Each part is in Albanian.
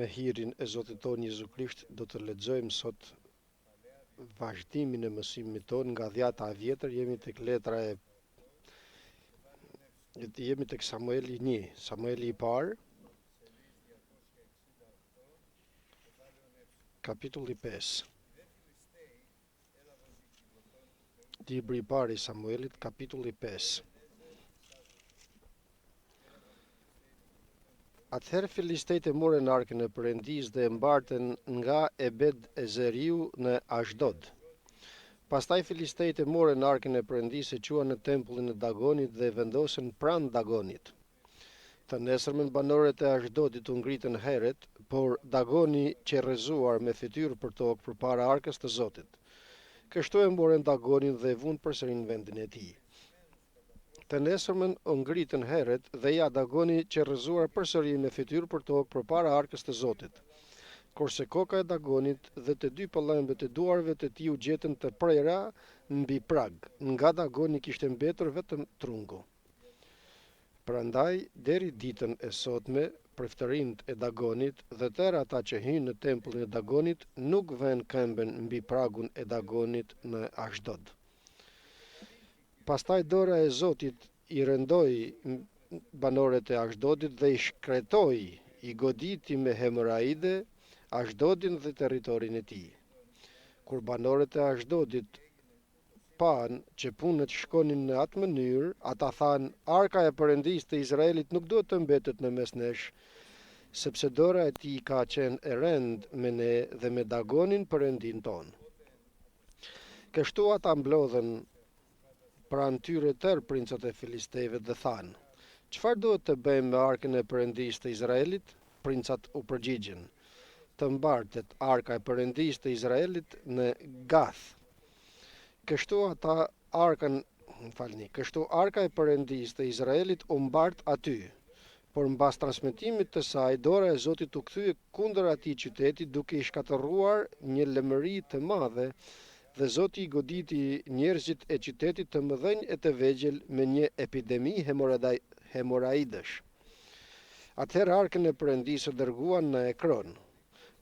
Me hirin e Zotit tonë Jezu Krisht do të lexojmë sot vazhdimin e mësimit tonë nga Dhjata e Vjetër. Jemi tek Samueli 1, Samueli I parë, kapitulli 5. Libri I parë I Samuelit, kapitulli 5. Atëherë filistejt e morën arkën e Perëndis dhe e mbartën nga Ebed Ezeriu në Ashdod. Pastaj filistejt e morën arkën e Perëndis e quan në tempullin e Dagonit dhe e vendosën pranë Dagonit. Të nesërmen banorët e Ashdodit u ngritën herët, por Dagoni qerrëzuar me fytyrë për tokë përpara arkës të Zotit. Kështu e morën Dagonin dhe e vunë përsëri në vendin e tij. Të nesërmen u ngritën herët dhe ja Dagoni qerrëzuar përsëri me fytyrë për tokë përpara arkës të Zotit. Kurse koka e Dagonit dhe të dy pëllëmbët e duarve të tij u gjetën të prera mbi prag, nga Dagoni kishte mbetur vetëm trungu. Prandaj deri ditën e sotme priftërinjtë e Dagonit dhe tërë ata që hyjnë në tempullin e Dagonit nuk vënë këmbën mbi pragun e Dagonit në Ashdod. Pastaj dora e Zotit I rëndoi banorët e Ashdodit dhe I shkretoi, I goditi me hemoroide Ashdodin dhe territorin e tij. Kur banorët e Ashdodit pan që punët shkonin në atë mënyrë, ata thanë: Arka e Perëndisë të Izraelit nuk duhet të mbetet në mes nesh, sepse dora e tij ka qenë e rëndë me ne dhe me Dagonin Perëndin ton. Kështu ata mblodhen pranë tyre tërë princat e filistejve dhe thanë: Çfarë duhet të bëjmë me arkën e Perëndisë të Izraelit? Princat u përgjigjen: Të mbartet arka e Perëndisë të Izraelit në Gath. Kështu arka e Perëndisë të Izraelit u mbart aty. Por mbas transmetimit të saj, dora e Zotit u kthye kundër atij qyteti duke I shkatërruar një lëmëri të madhe, dhe Zoti I goditi njerëzit e qytetit të mëdhenj e të vegjël me një epidemi hemoroidësh. Atëherë arkën e Perëndisë dërguan në Ekron.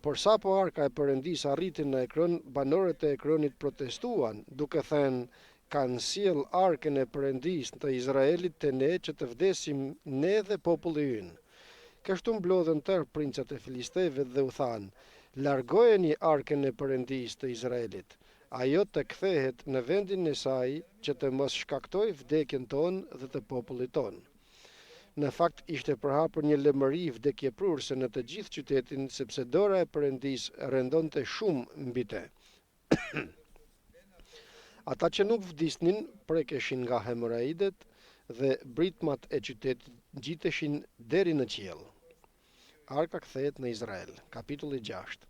Por sapo arka e Perëndisë arriti në Ekron, banorët e Ekronit protestuan, duke thënë: Kanë sjell arkën e Perëndisë të Izraelit te ne që të vdesim ne dhe populli ynë. Kështu mblodhen tërë princat e filistejve dhe u thanë: Largojeni arkën e Perëndisë të Izraelit. Ajo të kthehet në vendin e saj që të mos shkaktoj vdekjen tonë dhe të popullit tonë. Në fakt ishte përhapur një lëmëri vdekjeprurse në të gjithë qytetin, sepse dora e Perëndisë rëndonte shumë mbi te. Ata që nuk vdisnin prekeshin nga hemoroidet dhe britmat e qytetit ngjiteshin deri në qiell. Arka kthehet në Izrael. Kapitulli 6.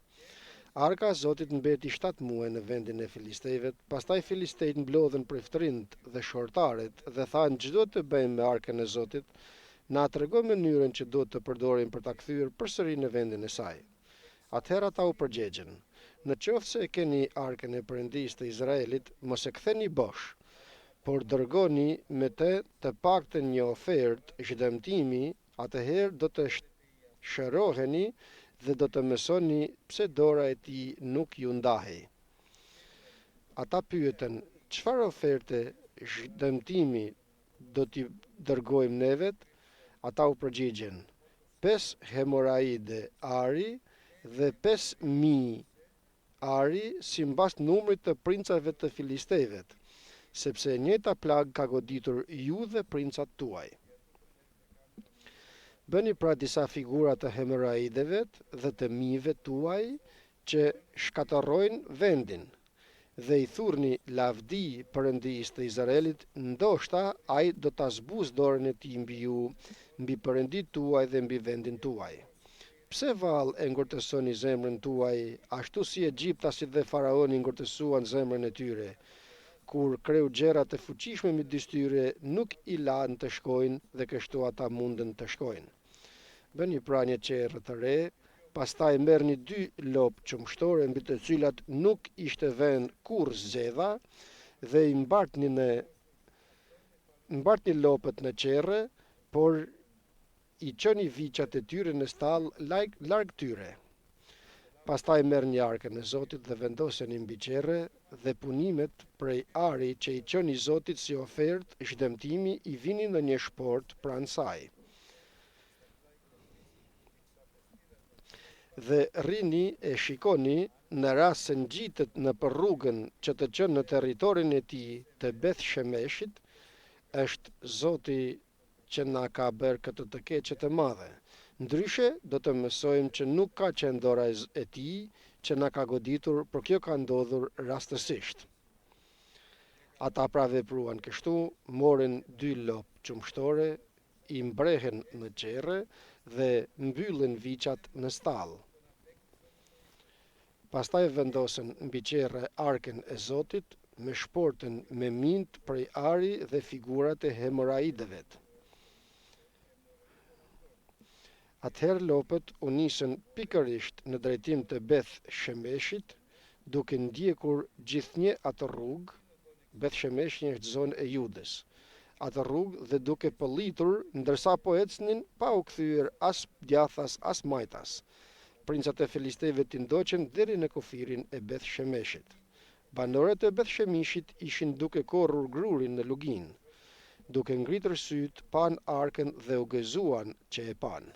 Arka e Zotit mbeti 7 muaj në vendin e filistejve. Pastaj filistejt mblodhen priftërinjtë dhe shortarët dhe thanë: Ç'do të bëjmë me arkën e Zotit? Na tregoj mënyrën që duhet të përdorim për ta kthyer përsëri në vendin e saj. Atëherë ata u përgjigjen: Në qoftë se e keni arkën e Perëndisë të Izraelit, mos e ktheni bosh, por dërgoni me të paktën një ofertë zhdëmtimi, atëherë do të shëroheni dhe do të mësoni pse dora e tij nuk ju ndahej. Ata pyeten: Çfarë oferte zhdëmtimi do t'i dërgojmë nevet? Ata u përgjigjen: 5 hemoroide ari dhe 5.000 ari simbas numrit të princave të filistejve, sepse e njëjta plag ka goditur ju dhe princat tuaj. Bëni pra disa figura të hemoroideve dhe të mijëve tuaj që shkatërrojnë vendin, dhe I thurni lavdi Perëndisë të Izraelit, ndoshta ai do ta zbuz dorën e tij mbi ju, mbi perëndit tuaj dhe mbi vendin tuaj. Pse vallë e ngurtësoni zemrën tuaj, ashtu si Egjiptasit dhe faraoni ngurtësuan zemrën e tyre, kur kreu gjëra të fuqishme midis tyre nuk I lanë të shkojnë dhe kështu ata mundën të shkojnë. Bëni pra një qerrë të re, pastaj merrni 2 lopë qumshtore mbi të cilat nuk ishte vënë kurrë zgjedha dhe I mbartni lopët në qerrë, por i çoni viçat e tyre në stallë larg tyre. Pastaj merrni arkën e Zotit dhe vendoseni mbi qerre dhe punimet prej ari që i çoni Zotit si ofertë zhdemtimi i vinin në një shport pranë saj. Dhe rrini e shikoni në rast se ngjitet nëpër rrugën që të çon në territorin e tij të Beth Shemeshit, është Zoti që na ka bërë këtë të keqe të madhe. Ndryshe do të mësojmë që nuk ka qenë dora e tij që na ka goditur, por kjo ka ndodhur rastësisht. Ata pra vepruan kështu, morën 2 lopë qumshtore, i mbrehen në qerre dhe mbyllën viçat në stallë. Pastaj vendosën mbi qerre arkën e Zotit me shportën me mint prej ari dhe figurat e hemoraidëve. Atëherë lopët u nisën pikërisht në drejtim të Beth Shemeshit, duke ndjekur gjithnjë atë rrugë. Beth Shemeshi është zonë e Judës. Atë rrugë dhe duke pëllitur, ndërsa po ecnin pa u kthyer as djathas as majtas. Princat e filistejve t'i ndoqën deri në kufirin e Beth Shemeshit. Banorët e Beth Shemeshit ishin duke korrur grurin në lugin. Duke ngritur syt, pan arkën dhe u gëzuan që e pan.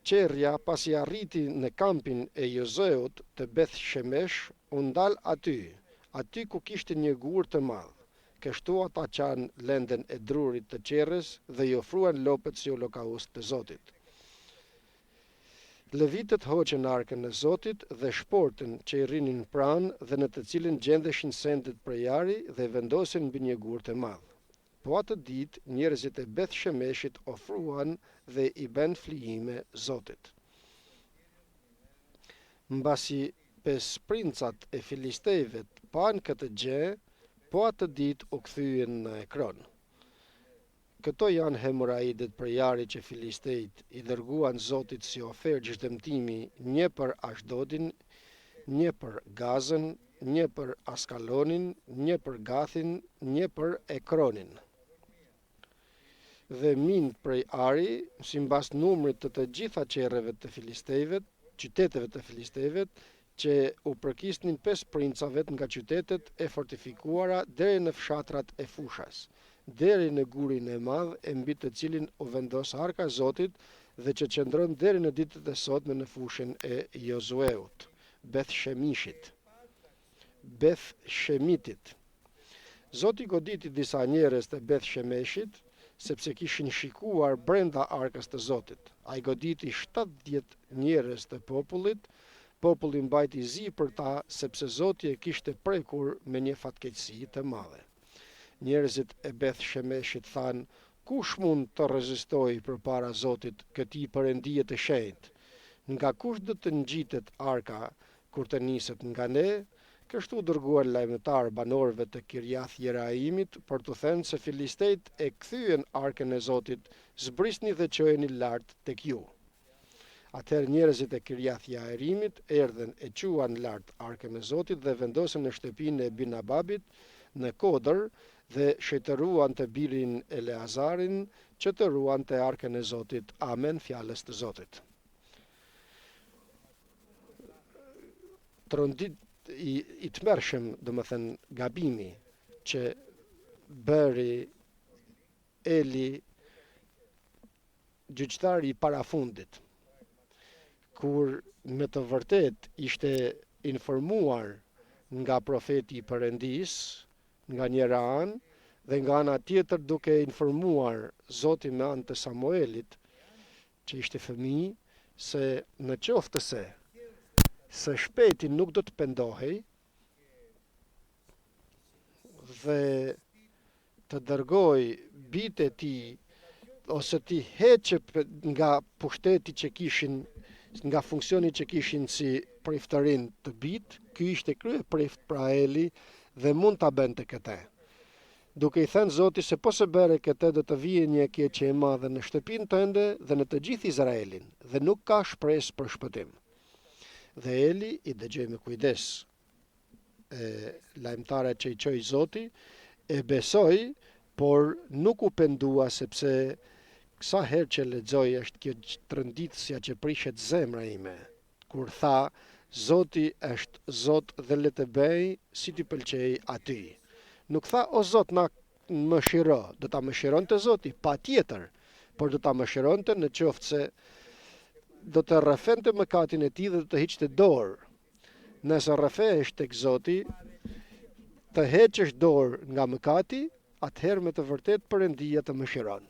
Qerrja pasi arriti në kampin e Jozeut të Beth Shemesh, u ndal aty ku kishte një gur të madh. Kështu ata qanë lenden e drurit të qerrës dhe i ofruan lopët si holokaust të Zotit. Levitët hoqën arkën e Zotit dhe shportën që i rrinin pranë dhe në të cilën gjendeshin sendet prej ari dhe vendosen mbi një gur të madh. Po atë ditë njerëzit e Beth Shemeshit ofruan dhe i bën flijime Zotit. Mbasi 5 princat e filistejve pan këtë gjë, po atë ditë u kthyen në Ekron. Këto janë hemoraidet për jari që filistejt i dërguan Zotit si ofertë zhdemtimi, një për Ashdodin, një për Gazën, një për Askalonin, një për Gathin, një për Ekronin. Dhe mint prej ari, simbas numrit të gjitha qerreve të filistejve, qyteteve të filistejve, që u përkisnin 5 princavet nga qytetet e fortifikuara deri në fshatrat e fushas, deri në gurin e madh e mbi të cilin u vendos arka e Zotit dhe që qëndron deri në ditët e sotme në fushën e Jozueut, Beth Shemitit. Zoti goditi disa njerëz të Beth Shemeshit, sepse kishin shikuar brenda arkës të Zotit. Ai goditi 70 njerëz të popullit. Populli mbajti zi për ta, sepse Zoti e kishte prekur me një fatkeqësi të madhe. Njerëzit e Beth Shemeshit thanë, kush mund të rezistojë përpara Zotit këtij perëndije të shenjtë? Nga kush do të ngjitet arka kur të niset nga ne? Kështu dërguan lajmëtar banorëve të Kirjath Jeraimit për të thënë se filistejt e kthyen arkën e Zotit, zbrisni dhe çojeni lart tek ju. Atëherë njerëzit e Kirjath Jairimit erdhen e quan lart arkën e Zotit dhe vendosën në shtëpinë e Binababit në Kodër dhe shëtëruan të birin Eleazarin që të ruan të arkën e Zotit. Amen, fjalës të Zotit. Trondit i tmerrshëm, domethënë gabimi që bëri Eli, gjyqtari i parafundit, kur me të vërtet ishte informuar nga profeti i Perëndis, nga njëra anë, dhe nga ana tjetër duke informuar Zoti me anë të Samuelit, që ishte fëmijë, se në qoftë se së shpejti nuk do të pendohej dhe të dërgoj bitë e tij ose t'i heqë nga pushteti që kishin, nga funksioni që kishin si priftërin të bitë, ky ishte krye prift pra Eli dhe mund ta bënte këtë. Duke i thënë Zoti se po se bëre këtë do të vijë një keqje e madhe në shtëpinë tënde dhe në të gjithë Izraelin dhe nuk ka shpresë për shpëtim. Dhe Eli i dëgjoi me kujdes lajmëtarët që i çoi Zoti, e besoi, por nuk u pendua sepse sa herë që lexoj është kjo trënditësja që prishet zemra ime, kur tha, Zoti është Zot dhe le të bëj si t'i pëlqej aty. Nuk tha, o Zot, na më shiro, do ta mëshironte Zoti, patjetër, por do ta mëshironte në qoftë se do të rrëfente mëkatin e tij dhe do të hiqte dorë. Nëse rrëfehesh tek Zoti, të heqësh dorë nga mëkati, atëherë me të vërtet Perëndia të mëshiron.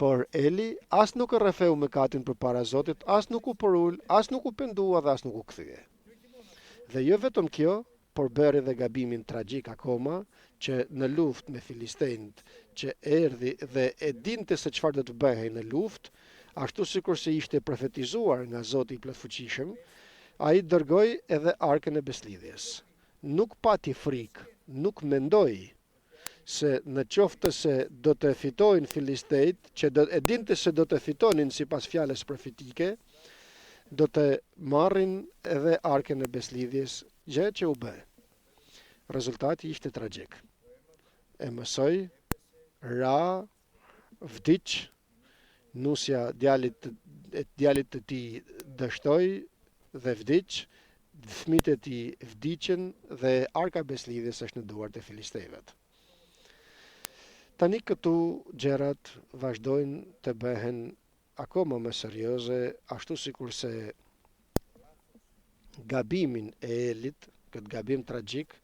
Por Eli as nuk e rrëfeu mëkatin përpara Zotit, as nuk u porul, as nuk u pendua dhe as nuk u kthye. Dhe jo vetëm kjo, por bëri dhe gabimin tragjik akoma, që në luftë me filistejnët, që erdhi dhe e dinte se çfarë do të bëhej në luftë, ashtu sikur se ishte profetizuar nga Zoti i plotfuqishëm, ai dërgoi edhe arkën e beslidhjes. Nuk pati frikë, nuk mendoi se në qoftë se do të fitojnë filistejt, që e dinte se do të fitonin sipas fjalës profetike, do të marrin edhe arkën e beslidhjes, gjë që u bë. Rezultati ishte tragjik. E mësoi, ra, vdiq, nusja djalit të tij dështoi dhe vdiq, fëmijët e tij vdiqën dhe arka e beslidhjes është në duart e filistejve. Tani këtu gjërat vazhdojnë të bëhen akoma më serioze, ashtu sikur se gabimin e Elit, këtë gabim tragjik,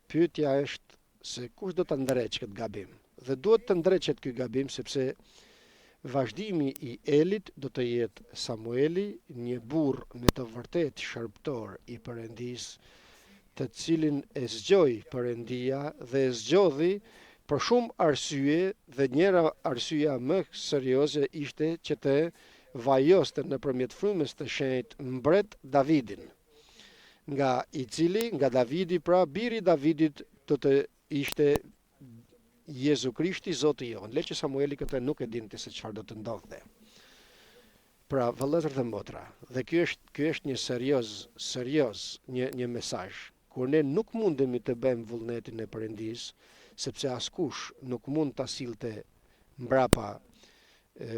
pyetja është se kush do ta ndreqë këtë gabim. Dhe duhet të ndreqet ky gabim sepse vazhdimi i Elit do të jetë Samueli, një burr me të vërtet shërbëtor i Perëndisë, të cilin e zgjoi Perëndia dhe e zgjodhi për shumë arsye, dhe njëra arsyeja më serioze ishte që të vajoste nëpërmjet frymës të shenjtë mbret Davidin, nga Davidi, pra biri i Davidit do të ishte Jezu Krishti, Zoti jon. Le që Samueli këtë nuk e dinte se çfarë do të ndodhte. Pra, vëllezër dhe motra, dhe ky është një serioz, një mesazh. Kur ne nuk mundemi të bëjmë vullnetin e Perëndisë, sepse askush nuk mund ta sillte mbrapa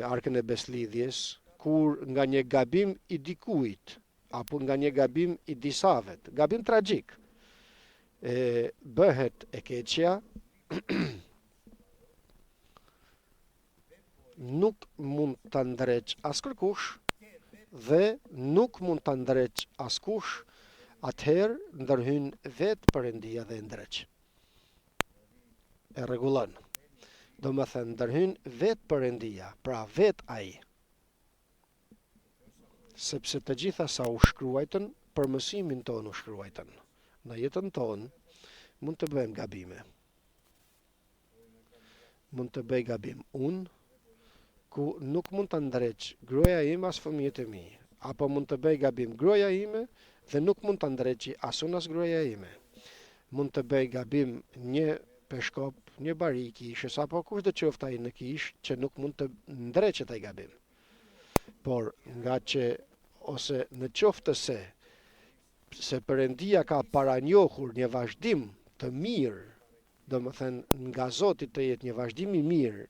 arkën e beslidhjes, kur nga një gabim i dikujt apo nga një gabim i disave, gabim tragjik, bëhet e keqja, nuk mund ta ndreq askërkush dhe nuk mund ta ndreq askush, atëherë ndërhyn vetë Perëndia dhe ndreq. E rregullon. Do më thënë, ndërhyn vetë Perëndia, pra vetë ai. Sepse të gjitha sa u shkruajtën, për mësimin tonë u shkruajtën. Në jetën tonë mund të bëjmë gabime. Mund të bëj gabim unë, ku nuk mund të ndreq gruaja ime as fëmijët e mi, apo mund të bëj gabim gruaja ime dhe nuk mund të ndreqi as unë as gruaja ime. Mund të bëj gabim një peshkop, një bari i kishës, apo kushdo qoftë ai në kishë, që nuk mund të ndreqet ai gabim. Por nga që ose në qoftë se Perëndia ka paranjohur një vazhdim të mirë, domethënë nga Zoti të jetë një vazhdim i mirë,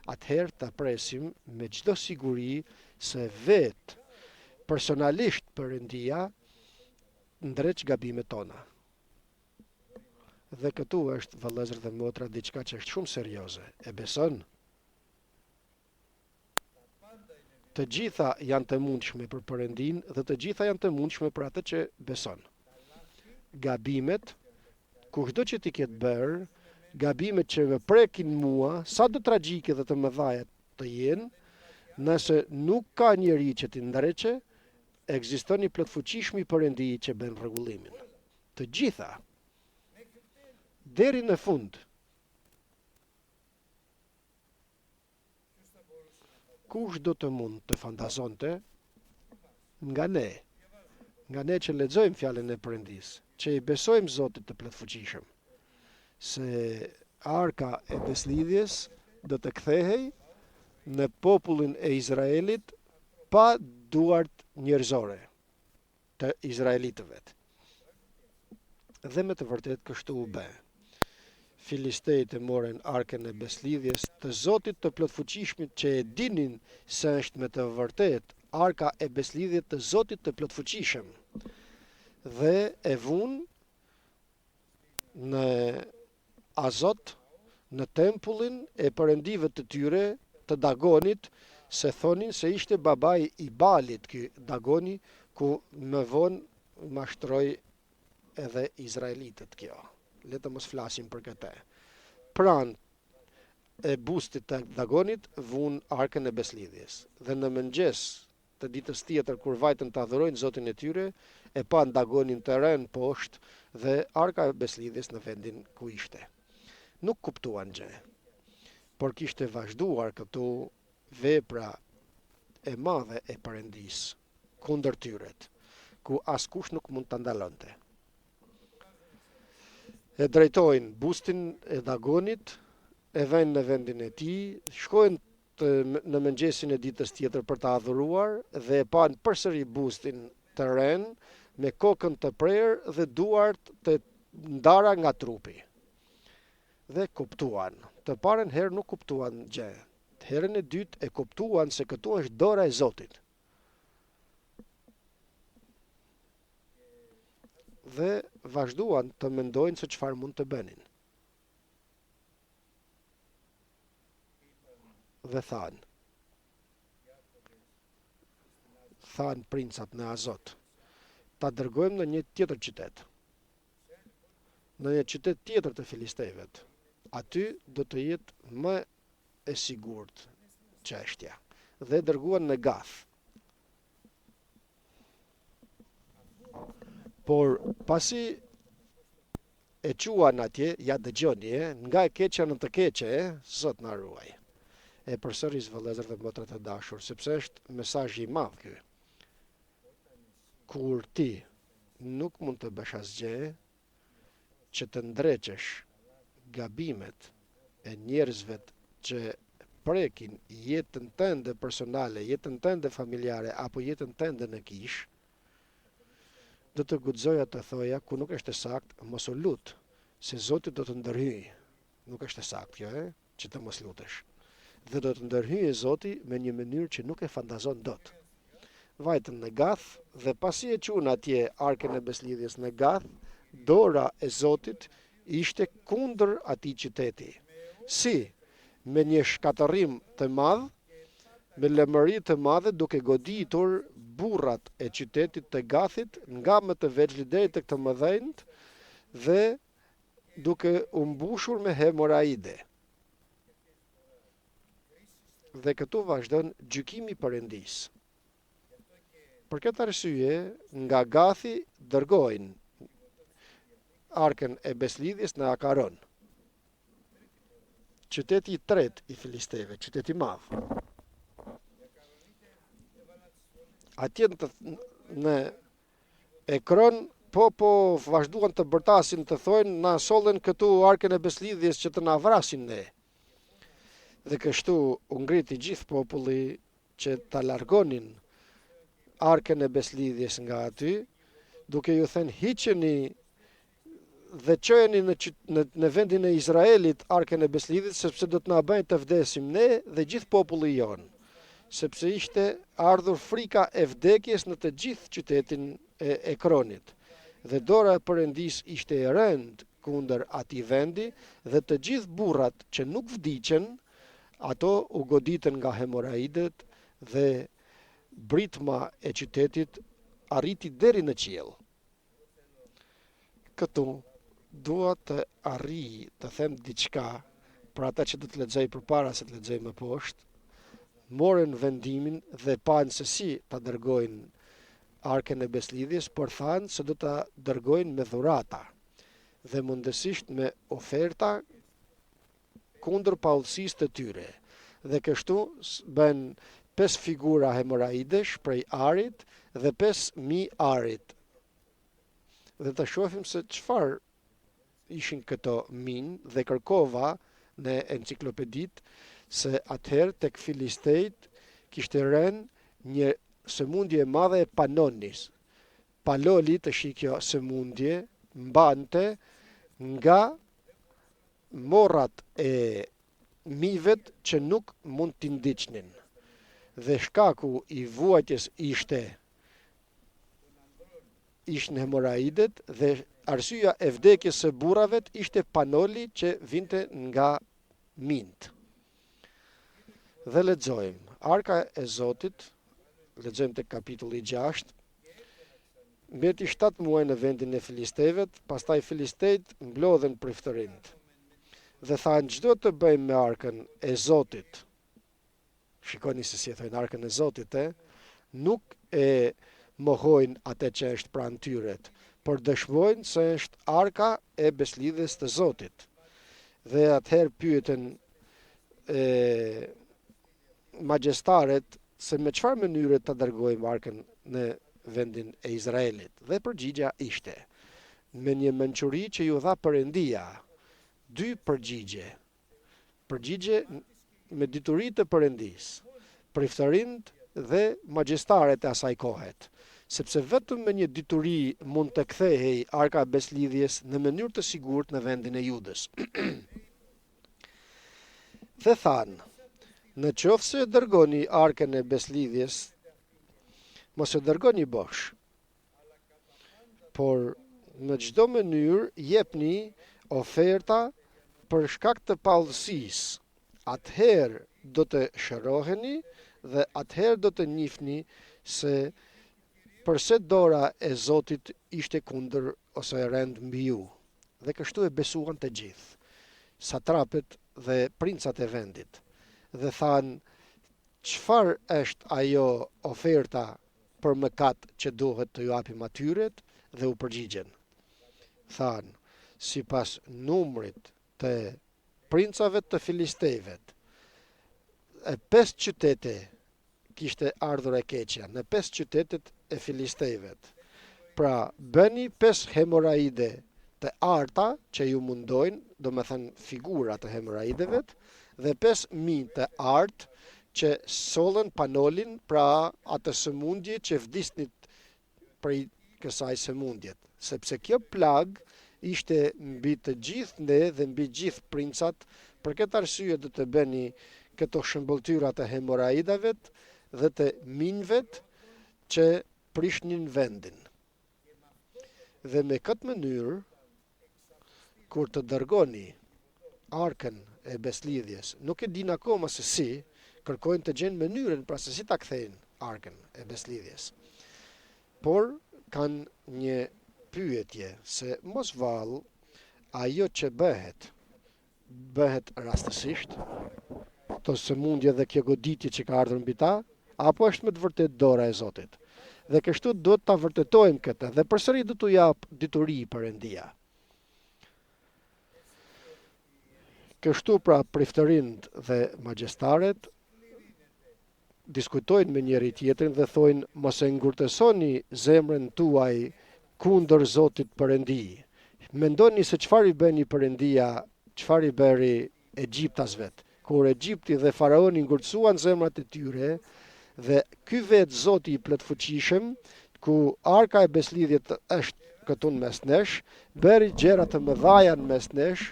atëherë ta presim me çdo siguri se vetë personalisht Perëndia ndreq gabimet tona. Dhe këtu është, vëllezër dhe motra, diçka që është shumë serioze. E beson? Të gjitha janë të mundshme për Perëndin dhe të gjitha janë të mundshme për atë që beson. Gabimet, kushdo që ti ketë bërë, gabimet që më prekin mua, sa do tragjike dhe të mëdha të jenë, nëse nuk ka njeri që ti ndreqe, ekziston një plotfuqishëm i Perëndisë që bën rregullimin. Të gjitha, deri në fund. Kush do të mund të fantazonte nga ne që lexojmë fjalën e Perëndisë, që i besojmë Zotit të plotfuqishëm, se arka e beslidhjes do të kthehej në popullin e Izraelit pa duart njerëzore të izraelitëve. Dhe me të vërtet kështu u bë. filistejt e morën arkën e beslidhjes të Zotit të plotfuqishmit, që e dinin se është me të vërtet arka e beslidhjes të Zotit të plotfuqishëm, dhe e vun në Azot, në tempullin e perëndive të tyre të Dagonit, se thonin se ishte babai i Balit ky Dagoni, ku më vonë mashtroi edhe izraelitët kjo. Le të mos flasim për këtë. Pranë e bustit të Dagonit vun arkën e beslidhjes. Dhe në mëngjes të ditës tjetër, kur vajtën të adhurojnë Zotin e tyre, e pan Dagonin të rënë poshtë dhe arka e beslidhjes në vendin ku ishte. Nuk kuptuan gjë, por kishte vazhduar këtu vepra e madhe e Perëndis kundër tyret, ku askush nuk mund ta ndalonte. E drejtojnë bustin e Dagonit, e vënë në vendin e tij, shkojnë në mëngjesin e ditës tjetër për ta adhuruar dhe e pan përsëri bustin të rënë me kokën të prerë dhe duart të ndara nga trupi. Dhe kuptuan. Të parën herë nuk kuptuan gjë. Të herën e dytë e kuptuan se këtu është dora e Zotit. Dhe vazhduan të mendojnë se çfarë mund të bënin. Dhe thanë princat në Azot, ta dërgojmë në një tjetër qytet, në një qytet tjetër të filistejvet. Aty do të jetë më e sigurt çështja. Dhe dërguan në Gath. Por pasi e quan atje, ja dëgjoni, nga e keqja në të keqe, Zot na ruaj. E përsëris vëllezër dhe motra të dashur, sepse është mesazh i madh ky. Kur ti nuk mund të bësh asgjë që të ndreqesh gabimet e njerëzve që prekin jetën tënde personale, jetën tënde familjare apo jetën tënde në kish, do të guxoja të thoja, ku nuk është e saktë, mos u lut, se Zoti do të ndërhyjë. Nuk është e saktë kjo, që të mos lutesh. Dhe do të ndërhyjë Zoti me një mënyrë që nuk e fantazon dot. Vajtën në Gath dhe pasi e qunë atje arkën e beslidhjes në Gath, dora e Zotit ishte kundër atij qyteti. Si? Me një shkatërrim të madh, me lëmëri të madhe, duke goditur burrat e qytetit të Gathit nga më të vegjël deri tek të mëdhenjt dhe duke u mbushur me hemoraide. Dhe këtu vazhdon gjykimi i Perëndis. Për këtë arsye, nga Gathi dërgojnë arkën e beslidhjes në Akaron, qyteti i tretë i filistejve, qyteti i madh. Atje në Ekron po vazhduan të bërtasin, të thojnë, na sollen këtu arkën e beslidhjes që të na vrasin ne. Dhe kështu u ngriti gjithë populli që ta largonin arkën e beslidhjes nga aty, duke ju thënë hiqeni dhe çojeni në vendin e Izraelit arkën e beslidhjes, sepse do të na bëjnë të vdesim ne dhe gjithë populli jon, sepse ishte ardhur frika e vdekjes në të gjithë qytetin e Ekronit. Dhe dora e Perëndis ishte e rëndë kundër atij vendi dhe të gjithë burrat që nuk vdiqen, ato u goditën nga hemoraidet dhe britma e qytetit arriti deri në qiell. Këtu dua të arrij të them diçka për ata që do të lexoj përpara se të lexoj më poshtë. Morën vendimin dhe panë se si ta dërgojnë arkën e beslidhjes, por thanë se do ta dërgojnë me dhurata dhe mundësisht me oferta kundër paullësisë të tyre. Dhe kështu bën 5 figura hemoraidesh prej arit dhe 5.000 arit. Dhe të shohim se çfarë ishin këto minë dhe kërkova në enciklopedit se atëherë tek filistejt kishte rënë një sëmundje e madhe e panonis. Paloli të shikjo sëmundje mbante nga morrat e mivet që nuk mund t'i ndiqnin. Dhe shkaku i vuajtjes ishin hemoraidet dhe arsyeja e vdekjes së burrave ishte panoli që vinte nga mint. Dhe lexojmë, Arka e Zotit, lexojmë tek kapitulli 6, mbeti 7 muaj në vendin e filistejve, pastaj filistejt mblodhen për ftërinë. Dhe thanë, çdo të bëjmë me Arkën e Zotit. Shikoni se si e thojnë Arkën e Zotit, nuk e mohojnë atë që është pranë tyre, por dëshmojnë se është Arka e beslidhjes të Zotit. Dhe atëherë pyeten magjestaret se me çfarë mënyre të dërgojmë Arkën në vendin e Izraelit. Dhe përgjigja ishte me një mençuri që ju dha Perëndia. 2 përgjigje me dituri të Perëndis, priftërinë dhe magjestaret e asaj kohet, sepse vetëm me një dituri mund të kthehej Arka e beslidhjes në mënyrë të sigurt në vendin e Judës. Dhe thanë, në qoftë se dërgoni Arkën e beslidhjes, mos e dërgoni bosh, por në çdo mënyrë jepni oferta për shkak të pallësisë. Atëherë do të shëroheni dhe atëherë do të njihni se përse dora e Zotit ishte kundër ose e rend mbi ju. Dhe kështu e besuan të gjithë, satrapet dhe princat e vendit. Dhe thanë, çfarë është ajo oferta për mëkat që duhet të ju japim atyre, dhe u përgjigjen. Thanë, sipas numrit të princave të filistejve, e 5 qytete kishte ardhur e keqja, në 5 qytetet e filistejve. Pra, bëni 5 hemoraide të arta që ju mundojnë, do me thënë figura të hemoraideve, dhe 5.000 të artë që sollën panolin, pra atë sëmundje që vdisnit prej kësaj sëmundjet. Sepse kjo plag ishte mbi të gjithë ne dhe mbi gjithë princat, për këtë arsye do të bëni këto shëmbëltyra të hemoraidave dhe të minjvet që prishnin vendin. Dhe me këtë mënyrë, kur të dërgoni Arkën e beslidhjes, nuk e din akoma se si, kërkojnë të gjenë mënyrën pra se si ta kthejnë Arkën e beslidhjes. Por kanë një pyetje se mos vallë ajo që bëhet rastësisht, to sëmundje dhe kjo goditje që ka ardhur mbi ta, apo është me të vërtet dora e Zotit. Dhe kështu do të ta vërtetojmë këtë dhe përsëri do t'u jap dituri Perëndia. Kështu pra priftërinë dhe magjestaret diskutojnë me njëri tjetrin dhe thojnë, mos e ngurtësoni zemrën tuaj kundër Zotit Perëndi. Mendoni se çfarë i bëni Perëndia, çfarë i bëri egjiptasve, kur Egjipti dhe faraoni ngurtësuan zemrat e tyre, dhe ky vetë Zoti i plotfuqishëm, ku Arka e beslidhjet është këtu në mes nesh, bëri gjëra të mëdha në mes nesh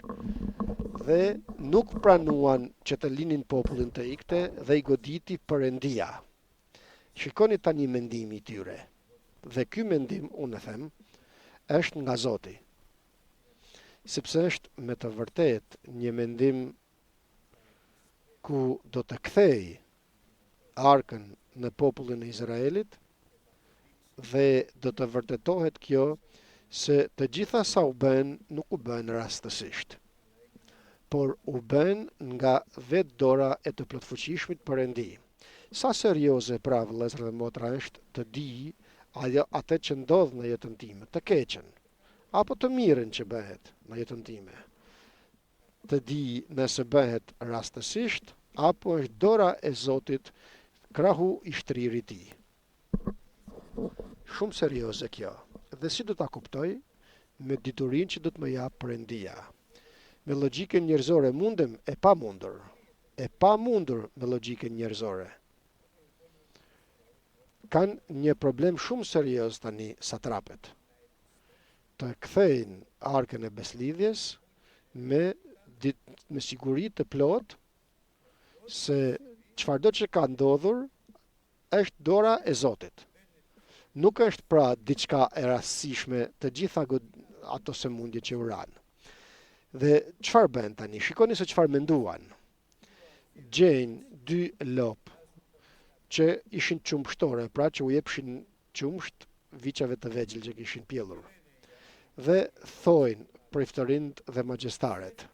dhe nuk pranuan që të linin popullin të ikte dhe i goditi Perëndia. Shikoni tani mendimi i tyre. Dhe ky mendim, unë e them, është nga Zoti. Sepse është me të vërtet një mendim ku do të kthej Arkën në popullin e Izraelit dhe do të vërtetohet kjo se të gjitha sa u bën nuk u bën rastësisht, por u bën nga vetë dora e të plotfuqishmit Perëndi. Sa serioze pra vëllezër dhe motra është të di atë që ndodh në jetën time, të keqen, apo të mirën që bëhet në jetën time. Të di nëse bëhet rastësisht, apo është dora e Zotit, krahu i shtririt i. Shumë serioze kjo. Dhe si do ta kuptoj? Me diturinë që do të më jap Perëndia. Me logjikën njerëzore mundem? E pa mundur. E pa mundur me logjikën njerëzore. Kanë një problem shumë serioz tani satrapet. Të kthejnë Arkën e beslidhjes me me siguri të plot se çfarëdo që ka ndodhur është dora e Zotit. Nuk është pra diçka e rastësishme të gjitha ato sëmundje që u ranë. Dhe çfarë bën tani? Shikoni se çfarë menduan. Gjejnë 2 lopë që ishin qumshtore, pra që u jepshin qumsht viçave të vegjël që kishin pjellur. Dhe thojnë priftërind dhe magjestaret,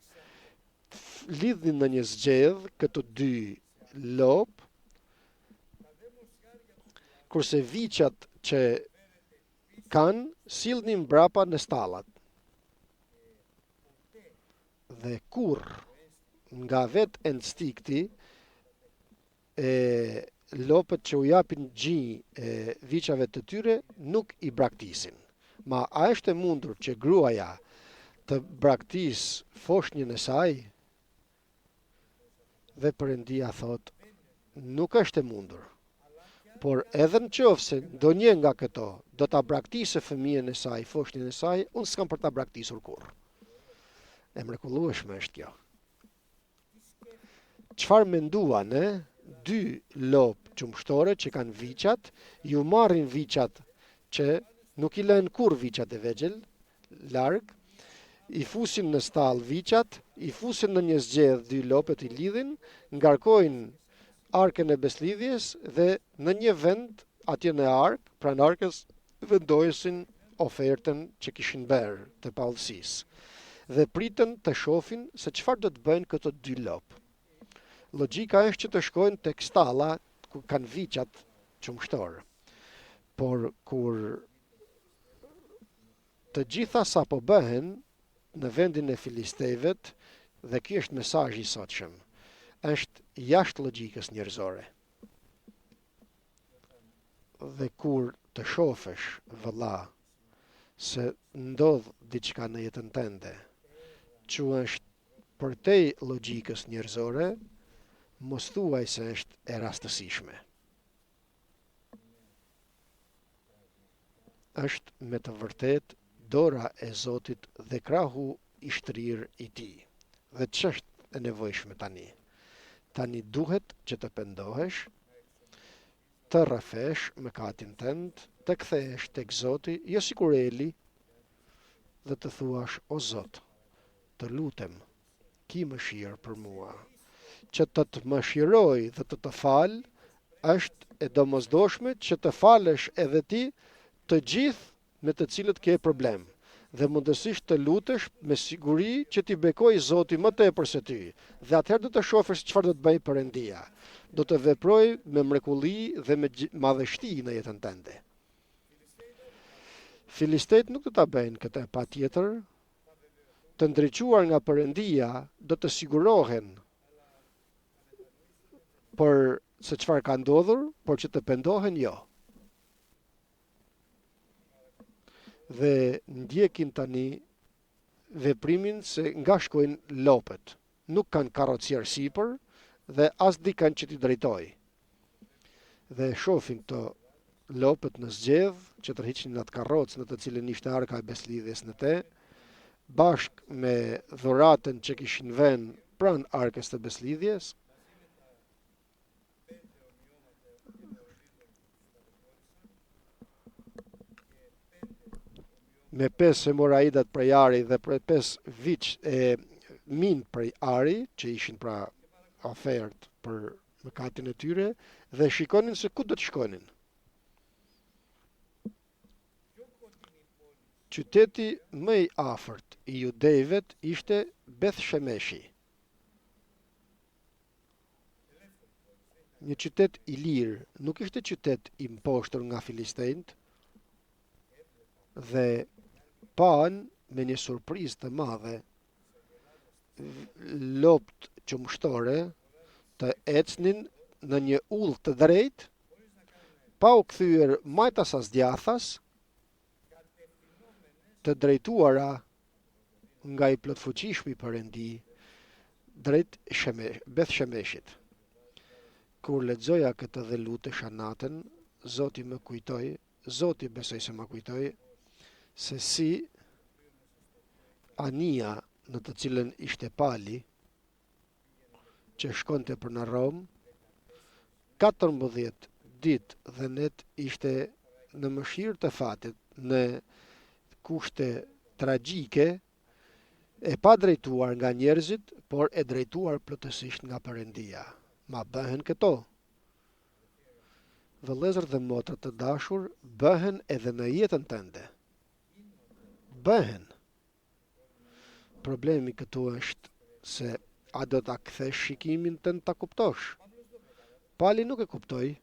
lidhin në një zgjedh këto 2 lopë, kurse viçat që kanë sillnin mbrapa në stallat. Dhe kur nga vetë instikti lopët që u japin gjinj viçave të tyre nuk i braktisin. Ma a është e mundur që gruaja të braktis foshnjën e saj? Dhe Perëndia thot, nuk është e mundur. Por edhe në qoftë se ndonjë nga këto do ta braktisë fëmijën e saj, foshnjën e saj, unë s'kam për ta braktisur kurrë. E mrekullueshme është kjo. Çfarë menduan, 2 lopë qumshtore që kanë viçat, ju marrin viçat që nuk i lën kurrë viçat e vegjël larg, i fusin në stall viçat, i fusin në një zgjedh 2 lopët, i lidhin, ngarkojnë arkën e beslidhjes dhe në një vend atje në ark, pranë arkës, vendosin ofertën që kishin bërë të pallësisë dhe pritën të shohin se çfarë do të bëjnë këto 2 lopë. Logjika është që të shkojnë tek stalla ku kanë viçat qumshtor. Por kur të gjitha sapo bëhen në vendin e filistejvet, dhe ky është mesazhi i sotshëm, është jashtë logjikës njerëzore. Dhe kur të shofesh, vëlla, se ndodh diçka në jetën tënde, që është përtej logjikës njerëzore, mos thuaj se është e rastësishme. Është me të vërtet dora e Zotit dhe krahu i shtrirë i tij. Dhe ç'është e nevojshme tani? Tani duhet që të pendohesh, të rrafesh mëkatin tënd, të kthehesh tek Zoti, jo sikur Eli, dhe të thuash, o Zot, të lutem, ki mëshirë për mua, që të mëshiroj dhe të fal, është e domosdoshme që të falesh edhe ti të gjithë me të cilët ke problem, dhe mundësisht të lutesh me siguri që ti bekoj Zoti më tepër se ty, dhe atëherë do të shohësh çfarë do të bëjë Perëndia. Do të veproj me mrekulli dhe me madhështi në jetën tënde. Filistejt nuk do ta bëjnë këtë, patjetër. Të ndriçuar nga Perëndia do të sigurohen për se çfarë ka ndodhur, por që të pendohen jo. Dhe ndjekin tani veprimin se nga shkojnë lopët. Nuk kanë karrocier sipër dhe as dikan që t'i drejtoj. Dhe shohin këto lopët në zgjedh që tërhiqin në atë karrocë në të cilën ishte arka e beslidhjes në te, bashkë me dhuratën që kishin vënë pranë arkës të beslidhjes. Me 5 hemoraidat prej ari dhe 5 viç e min prej ari, që ishin pra ofertë për mëkatin e tyre, dhe shikonin se ku do të shkonin. Qyteti më i afërt i judejvet ishte Beth Shemeshi. Një qytet i lirë, nuk ishte qytet i mposhtur nga filistejnët, dhe pan me një surprizë të madhe lopët qumshtore të ecnin në një udhë të drejtë, pa u kthyer majtas as djathas, të drejtuara nga i plotfuqishmi Perëndi drejt Beth Shemeshit. Kur lexoja këtë dhe lutesha natën, Zoti më kujtoi, Zoti besoj se më kujtoi, se si anija në të cilën ishte pali, që shkonte për në Rom, 14 ditë dhe net ishte në mëshirë të fatit, në kushte tragjike, e pa drejtuar nga njerëzit, por e drejtuar plotësisht nga Perëndia. Ma bëhen këto. Vëllezër dhe motra të dashur, bëhen edhe në jetën tënde. Bëhen. Problemi këtu është se a do ta kthesh shikimin tënd ta kuptosh. Pali nuk e kuptoi.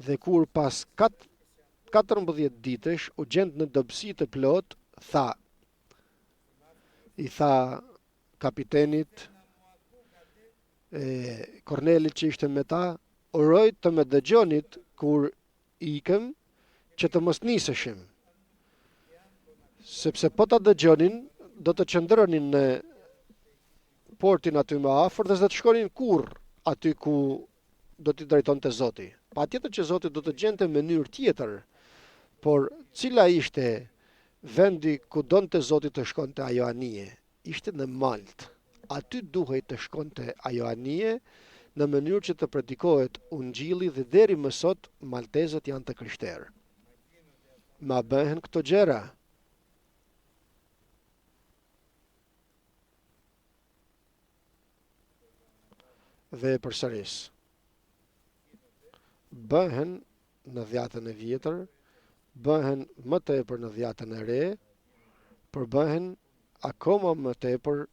Dhe kur pas 14 ditësh u gjend në dobësi të plot, i tha kapitenit Kornelit që ishte me ta, uroj të më dëgjonit kur ikëm që të mos niseshim. Sepse po ta dëgjonin, do të qëndronin në portin aty më afër dhe s'do të shkonin kurrë aty ku do t'i drejtonte Zoti. Patjetër që Zoti do të gjente mënyrë tjetër, por cila ishte vendi ku donte Zoti të shkonte ajo anije? Ishte në Malt. Aty duhej të shkonte ajo anije në mënyrë që të predikohet ungjilli dhe deri më sot maltezët janë të krishterë. Ma bëhen këto gjëra. Dhe përsëris. Bëhen në dhjatën e vjetër, bëhen më tepër në dhjatën e re, por bëhen akoma më tepër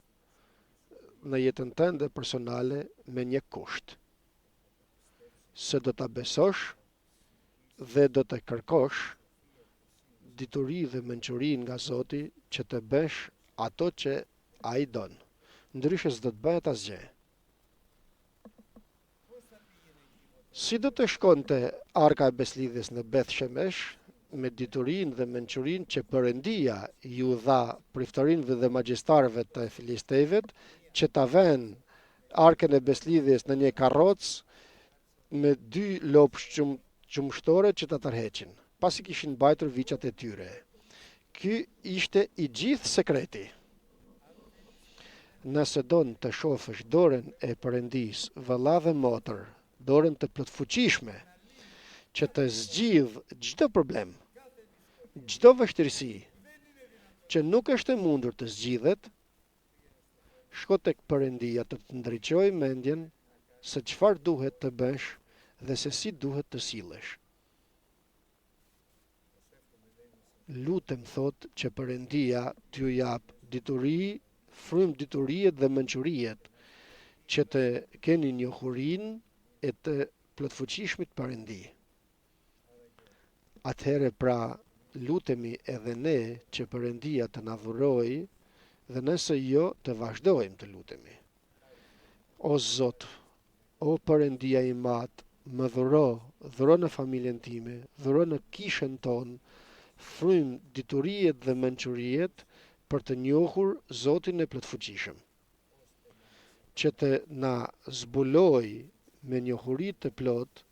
në jetën tënde personale me një kusht. Se do ta besosh dhe do të kërkosh dituri dhe mençuri nga Zoti që të bësh ato që ai don. Ndryshe s'do të bëhet asgjë. Si do të shkonte arka e beslidhjes në Beth Shemesh me diturinë dhe mençurinë që Perëndia ju dha priftarinëve dhe magjistarëve të filistejvet që ta vënë arkën e beslidhjes në një karrocë me 2 lopë qumshtore që ta tërheqin, pasi kishin mbajtur viçat e tyre. Ky ishte i gjithë sekreti. Nëse don të shohësh dorën e Perëndis, vëlla dhe motër, dorën të plotfuqishme, që të zgjidh çdo problem, çdo vështirësi që nuk është e mundur të zgjidhet, shko tek Perëndia të të ndriçojë mendjen se çfarë duhet të bësh dhe se si duhet të sillesh. Lutem thot që Perëndia t'ju jap dituri, frym dituriet dhe mençuriet, që të keni njohurinë e të plotfuqishmit Perëndi. Atëherë pra lutemi edhe ne që Perëndia të na dhurojë dhe nëse jo të vazhdojmë të lutemi. O Zot, o Perëndia i madh, më dhuro në familjen time, dhuro në kishën tonë, frym dituriet dhe mençuriet për të njohur Zotin e plotfuqishëm, që të na zbuloj me njohuri të plot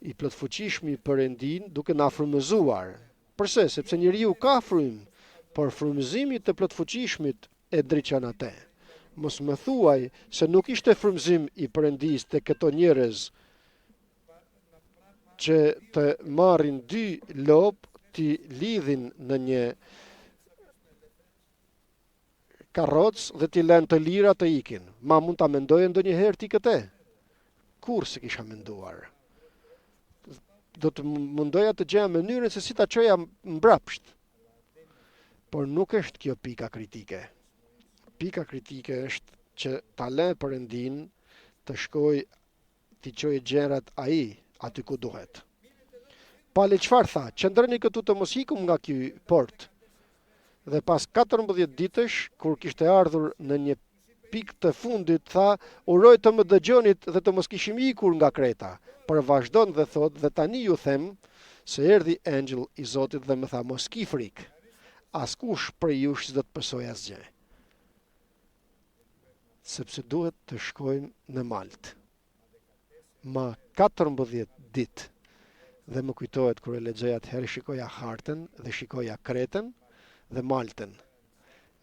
i plotfuqishmi Perëndin duke na frymëzuar. Përse? Sepse njeriu ka frym, por frymëzimi të plotfuqishmit e ndriçon atë. Mos më thuaj se nuk ishte frymëzim i Perëndis te këto njerëz që të marrin 2 lopë, t'i lidhin në një karrocë dhe t'i lënë të lira të ikin. Ma mund ta mendoje ndonjëherë ti këtë? Kur se kisha menduar. Do të mundoja të gjeja mënyrën se si ta çoja mbrapsht. Por nuk është kjo pika kritike. Pika kritike është që ta lë Perëndin të shkoj t'i çojë gjërat ai aty ku duhet. Pali çfarë tha? Qëndroni këtu të mos ikum nga ky port. Dhe pas 14 ditësh, kur kishte ardhur në një pikë të fundit, tha, uroj të më dëgjonit dhe të mos kishim ikur nga Kreta. Por vazhdon dhe thot, dhe tani ju them se erdhi engjëll i Zotit dhe më tha, mos ki frikë. Askush prej jush s'do të pësojë asgjë. Sepse duhet të shkojmë në Malt. Ma 14 ditë. Dhe më kujtohet kur e lexoja atëherë, shikoja hartën dhe shikoja Kretën dhe Maltën.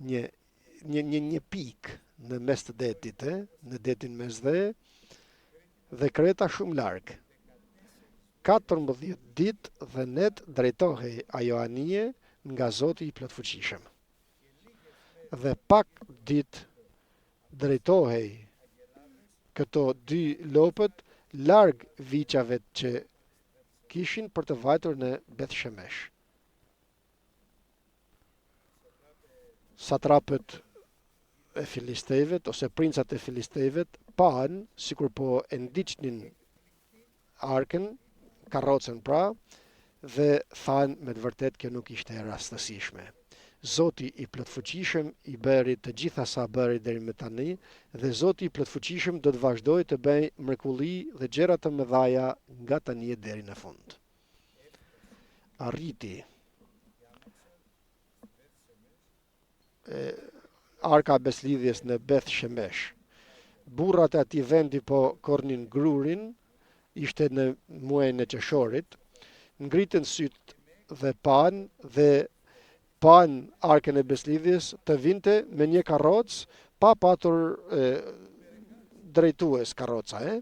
një pikë në mes të detit, në detin Mesdhe, dhe Kreta shumë larg. 14 ditë dhe net drejtohej ajo anije nga Zoti i plotfuqishëm. Dhe pak ditë drejtohej këto dy lopët larg viçave që kishin për të vajtur në Beth Shemesh. Satrapët e filistejvet ose princat e filistejvet pan, sikur po e ndiqnin arkën, karrocën pra, dhe thanë me të vërtet kjo nuk ishte e rastësishme. Zoti i plotfuqishëm i bëri të gjitha sa bëri deri më tani, dhe Zoti i plotfuqishëm do të vazhdojë të bëjë mrekulli dhe gjëra të mëdha nga tani deri në fund. Arriti arka beslidhjes në Beth Shemesh. Burrat e atij vendi po kornin grurin, ishte në muajin e qershorit, ngritën syt dhe pan arkën e beslidhjes të vinte me një karrocë pa patur drejtues karroca,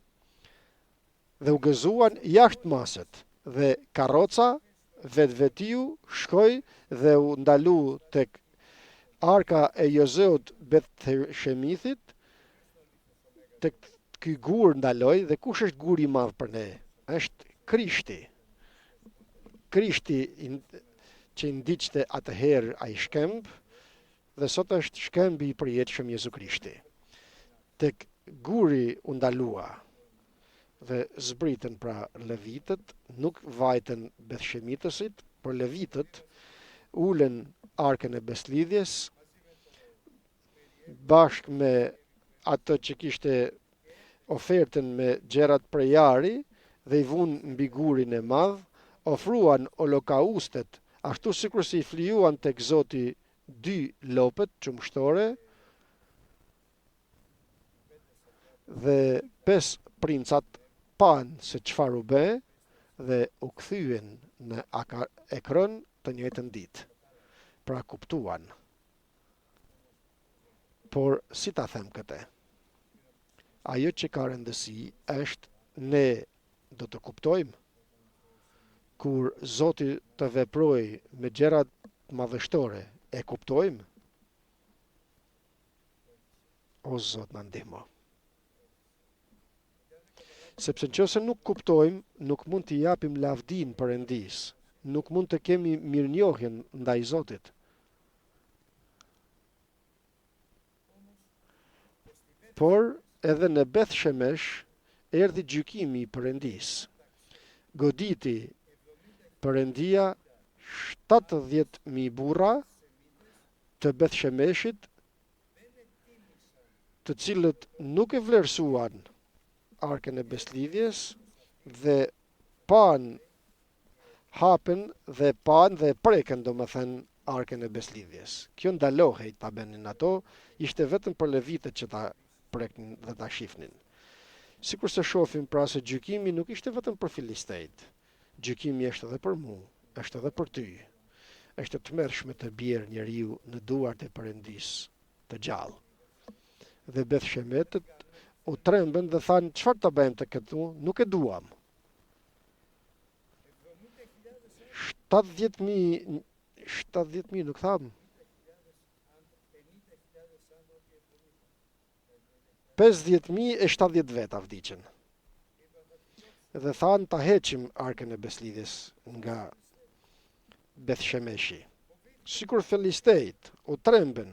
dhe u gëzuan jashtë maset, dhe karroca vetvetiu shkoi dhe u ndalu tek arka e Jozeut Beth Shemithit, tek ky gur ndaloi. Dhe kush është guri i madh për ne? Është Krishti. Krishti që ndiqte atëherë ai shkemb, dhe sot është shkembi i përjetshëm Jezu Krishti. Tek guri u ndalua dhe zbritën pra levitët, nuk vajtën Bethshemitësit, por levitët ulën arkën e beslidhjes bashkë me atë që kishte ofertën me gjërat prejari, dhe i vunë mbi gurin e madh, ofruan holokaustet, ashtu sikur si i flijuan tek Zoti dy lopët qumshtore, dhe 5 princat pan se çfarë u bë dhe u kthyen në Ekron të njëjtën ditë. Pra kuptuan. Por si ta them këtë? Ajo që ka rëndësi është ne do të kuptojmë kur Zoti të veprojë me gjëra madhështore, e kuptojmë? O Zot na ndihmo. Sepse nëse nuk kuptojmë, nuk mund t'i japim lavdin Perëndis, nuk mund të kemi mirënjohjen ndaj Zotit. Por edhe në Beth Shemesh erdhi gjykimi i Perëndis. Goditi Perëndia 70.000 burra të Beth Shemeshit, të cilët nuk e vlerësuan arkën e beslidhjes dhe pan hapen dhe pan dhe preken, domethënë, arkën e beslidhjes. Kjo ndalohej ta bënin ato, ishte vetëm për levitët që ta preknin dhe ta shifnin. Sikur se shohim pra se gjykimi nuk ishte vetëm për filistejt. Gjykimi është edhe për mua, është edhe për ty. Është të tmerrshme të bjerë njeriu në duart e Perëndis të gjallë. Dhe Beth Shemetët u trembën dhe thanë, çfarë ta bëjmë të këtu? Nuk e duam. 70.000 nuk tham. 50.000 e 70 veta vdiqën. Dhe thanë ta heqim arkën e beslidhjes nga Beth Shemeshi. Sikur filistejt u trembën.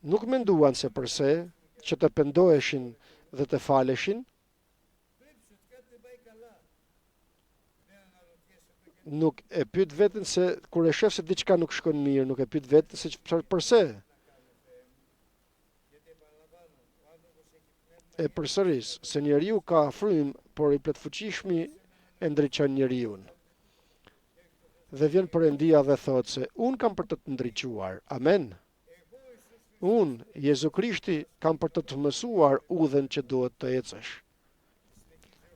Nuk menduan se përse që të pendoheshin dhe të faleshin. Nuk e pyet veten se kur e shef se diçka nuk shkon mirë, nuk e pyet veten se përse. E përsëris, se njeriu ka frym, por i plotfuqishmi e ndriçon njeriu. Dhe vjen Perëndia dhe thot se un kam për të të ndriçuar. Amen. Unë, Jezu Krishti, kam për të të mësuar udhën që duhet të ecësh.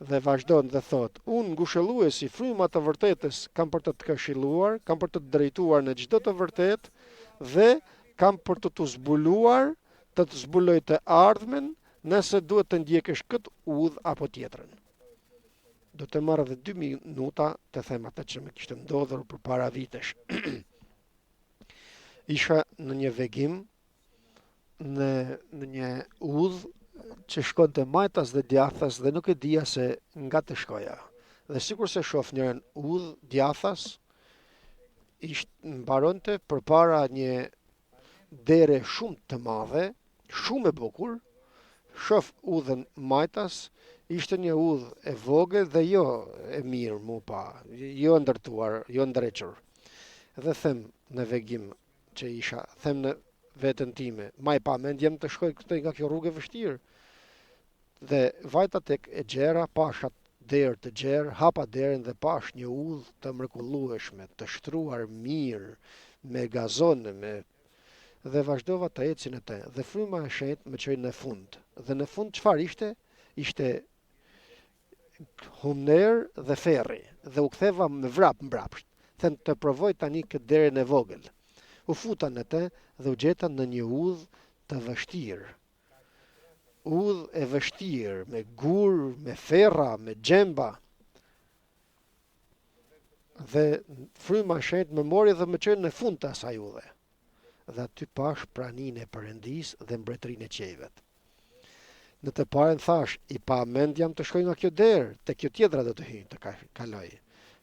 Dhe vazhdon dhe thot, unë ngushëlluesi fryma të vërtetës kam për të të këshilluar, kam për të të drejtuar në çdo të vërtet, dhe kam për të zbuluar, të zbuloj të ardhmen, nëse duhet të ndjekësh këtë udhë apo tjetrën. Do të marrë edhe 2 minuta të them atë që më kishte ndodhur përpara vitesh. Isha në një vegim, në një udhë që shkonte majtas dhe djathtas dhe nuk e dija se nga të shkoja. Dhe sikur se shoh njërin udhë djathtas, mbaronte përpara një dere shumë të madhe, shumë e bukur. Shof udhën majtas, ishte një udhë e vogël dhe jo e mirë mu pa, jo ndërtuar, jo ndrequr. Dhe them në vegim që isha, them në veten time, maj pa mendjem të shkoj këtë nga kjo rrugë e vështirë. Dhe vajta tek e gjera, pasha derë të gjerë, hapa derën dhe pash një udhë të mrekullueshme, të shtruar mirë, me gazonë, dhe vazhdova të ecin e te, dhe fryma e shenjtë më çoi në fund. Dhe në fund çfarë ishte? Ishte humner dhe ferri, dhe u ktheva me vrap mbrapsht. Them të provoj tani këtë derën e vogël. U futa në te dhe u gjeta në një udhë të vështirë. Udhë e vështirë, me gur, me ferra, me xhemba. Dhe fryma e shenjtë më mori dhe më çoi në fund të asaj udhe. Dhe aty pash praninë e Perëndisë dhe mbretërinë e qiejvet. Në të parën thash, i pa mend jam të shkoj nga kjo derë, te kjo tjetra do të hyj, të kaloj.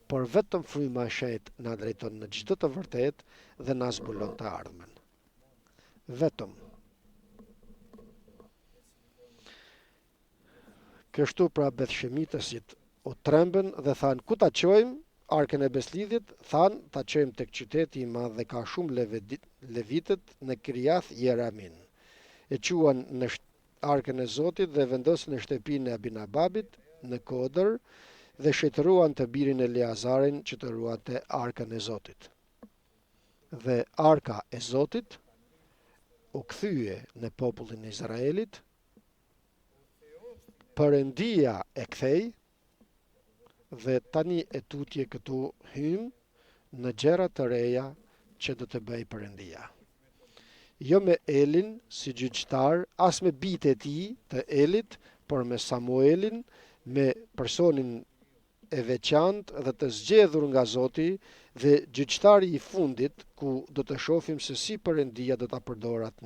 Por vetëm fryma e shenjtë na drejton në çdo të vërtetë dhe na zbulon të ardhmen. Vetëm. Kështu pra bethshemitësit u trembën dhe thanë, ku ta çojmë arkën e beslidhjet? Thanë, ta çojmë tek qyteti i madh dhe ka shumë levitët në Kirjath Jeramin. E quan në arkën e Zotit dhe vendosën në shtëpinë e Abinababit në Kodër dhe shëtëruan të birin e Eleazarin që të ruante arkën e Zotit. Dhe arka e Zotit u kthye në popullin e Izraelit, Perëndia e kthej, dhe tani e tutje këtu hym në gjëra të reja që do të bëj Perëndia. Jo me Elin si gjyqtar, as me bitë e tij të Elit, por me Samuelin, me personin e veçantë dhe të zgjedhur nga Zoti dhe gjyqtari i fundit, ku do të shohim se si Perëndia do ta përdorë atë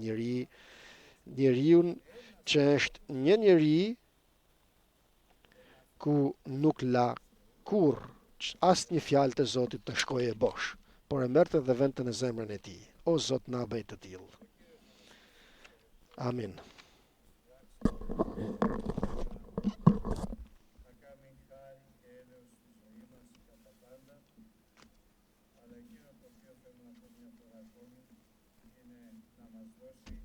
njeriu që është një njeri ku nuk la kur asë një fjalë të Zotit të shkojë bosh, por e merrte dhe vente në zemrën e tij. O Zot, na bëj të tillë. Amin. Αλλά εκείνο το οποίο θέλω να πω μια φορά ακόμη είναι να μας δώσει